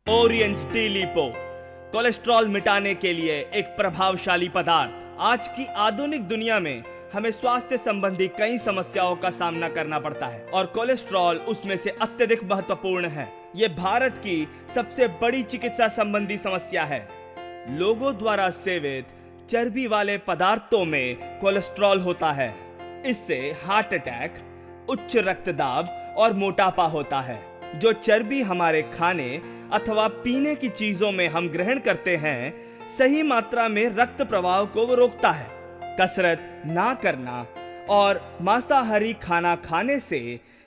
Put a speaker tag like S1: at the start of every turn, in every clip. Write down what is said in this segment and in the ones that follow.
S1: ओरियंस D lipo cholesterol मिटाने के लिए एक प्रभावशाली पदार्थ। आज की आधुनिक दुनिया में हमें स्वास्थ्य संबंधी कई समस्याओं का सामना करना पड़ता है और कोलेस्ट्रॉल उसमें से अत्यधिक महत्वपूर्ण है। ये भारत की सबसे बड़ी चिकित्सा संबंधी समस्या है। लोगों द्वारा सेवित चर्बी वाले पदार्थों में कोलेस्ट्रॉल होता है। इससे हार्ट अटैक, उच्च रक्तदाब और मोटापा होता है। जो चर्बी हमारे खाने अथवा पीने की चीजों में हम ग्रहण करते हैं, सही मात्रा में रक्त प्रवाह को वो रोकता है। कसरत ना करना और मांसाहारी खाना खाने से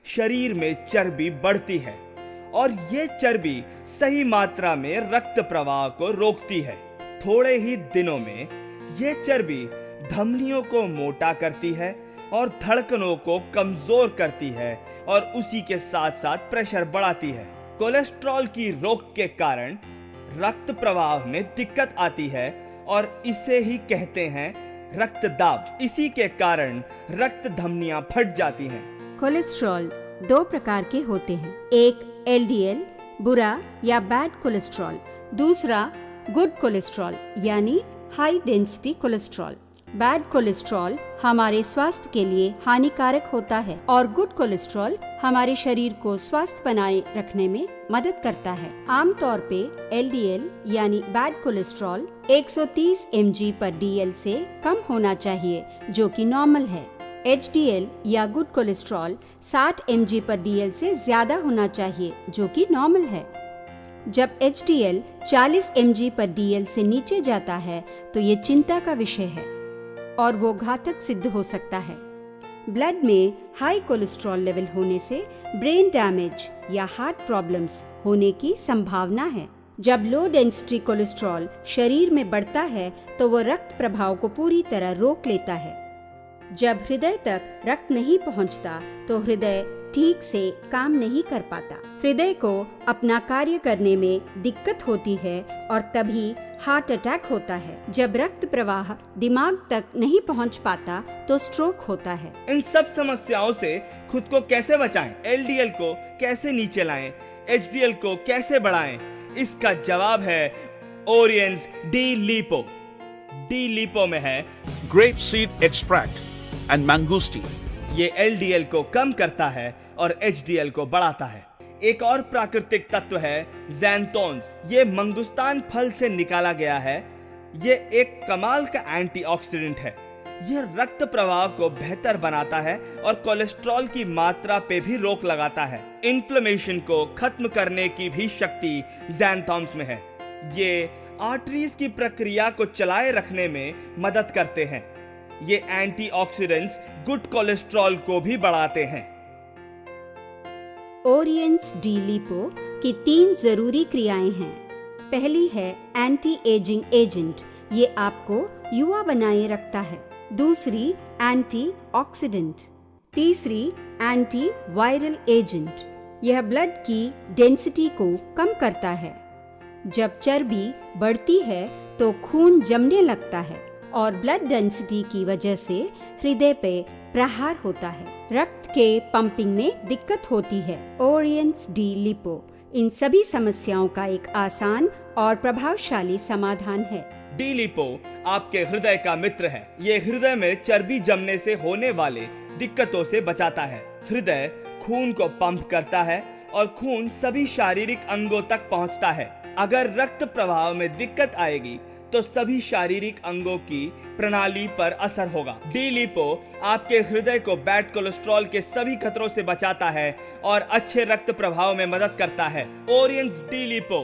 S1: शरीर में चर्बी बढ़ती है और ये चर्बी सही मात्रा में रक्त प्रवाह को रोकती है। थोड़े ही दिनों में ये चर्बी धमनियों को मोटा करती है और धड़कनों को कमजोर करती है और उसी के साथ साथ प्रेशर बढ़ाती है। कोलेस्ट्रॉल की रोक के कारण रक्त प्रवाह में दिक्कत आती है और इसे ही कहते हैं रक्तदाब। इसी के कारण रक्त धमनियां फट जाती हैं।
S2: कोलेस्ट्रॉल दो प्रकार के होते हैं, एक एलडीएल बुरा या बैड कोलेस्ट्रॉल, दूसरा गुड कोलेस्ट्रॉल यानी high density cholesterol. Bad cholesterol हमारे स्वास्थ्य के लिए हानिकारक होता है और गुड कोलेस्ट्रॉल हमारे शरीर को स्वस्थ बनाए रखने में मदद करता है। आमतौर पे एलडीएल यानी बैड कोलेस्ट्रॉल 130 mg/dl से कम होना चाहिए, जो कि नॉर्मल है। एचडीएल या गुड कोलेस्ट्रॉल 60 mg/dl से ज्यादा होना चाहिए, जो कि नॉर्मल है। जब एचडीएल 40 mg/dl से नीचे जाता है तो ये चिंता का विषय है और वो घातक सिद्ध हो सकता है। ब्लड में हाई कोलेस्ट्रॉल लेवल होने से ब्रेन डैमेज या हार्ट प्रॉब्लम्स होने की संभावना है। जब लो डेंसिटी कोलेस्ट्रॉल शरीर में बढ़ता है तो वो रक्त प्रवाह को पूरी तरह रोक लेता है। जब हृदय तक रक्त नहीं पहुंचता तो हृदय ठीक से काम नहीं कर पाता। हृदय को अपना कार्य करने में दिक्कत होती है और तभी हार्ट अटैक होता है। जब रक्त प्रवाह दिमाग तक नहीं पहुंच पाता तो स्ट्रोक होता है।
S1: इन सब समस्याओं से खुद को कैसे बचाएं? एलडीएल को कैसे नीचे लाएं? एचडीएल को कैसे बढ़ाएं? इसका जवाब है ओरियंस डी लिपो। डी लिपो में है
S3: grape seed extract and mangosteen.
S1: ये एलडीएल को कम करता है और एचडीएल को बढ़ाता है। एक और प्राकृतिक तत्व है ज़ैंथोन्स। ये मंगुस्तान फल से निकाला गया है। ये एक कमाल का एंटीऑक्सीडेंट है। यह रक्त प्रवाह को बेहतर बनाता है और कोलेस्ट्रॉल की मात्रा पे भी रोक लगाता है। इन्फ्लेमेशन को खत्म करने की भी शक्ति ज़ैंथोन्स में है। ये आर्टरीज की प्रक्रिया को चलाए रखने में मदद करते हैं। ये एंटीऑक्सीडेंट्स गुड कोलेस्ट्रॉल को भी बढ़ाते हैं।
S2: ओरियंस डी लिपो की 3 जरूरी क्रियाएं हैं। पहली है एंटी एजिंग एजेंट, ये आपको युवा बनाए रखता है। दूसरी एंटी ऑक्सीडेंट, तीसरी एंटी वायरल एजेंट, यह ब्लड की डेंसिटी को कम करता है। जब चर्बी बढ़ती है तो खून जमने लगता है और ब्लड डेंसिटी की वजह से हृदय पे प्रहार होता है। रक्त के पंपिंग में दिक्कत होती है। ओरियंस डी लिपो इन सभी समस्याओं का एक आसान और प्रभावशाली समाधान है।
S1: डी लिपो आपके हृदय का मित्र है। ये हृदय में चर्बी जमने से होने वाले दिक्कतों से बचाता है। हृदय खून को पंप करता है और खून सभी शारीरिक अंगों तक पहुंचता है। अगर रक्त प्रवाह में दिक्कत आएगी तो सभी शारीरिक अंगों की प्रणाली पर असर होगा। डी लिपो आपके हृदय को बैड कोलेस्ट्रॉल के सभी खतरों से बचाता है और अच्छे रक्त प्रवाह में मदद करता है। ओरियंस डी लिपो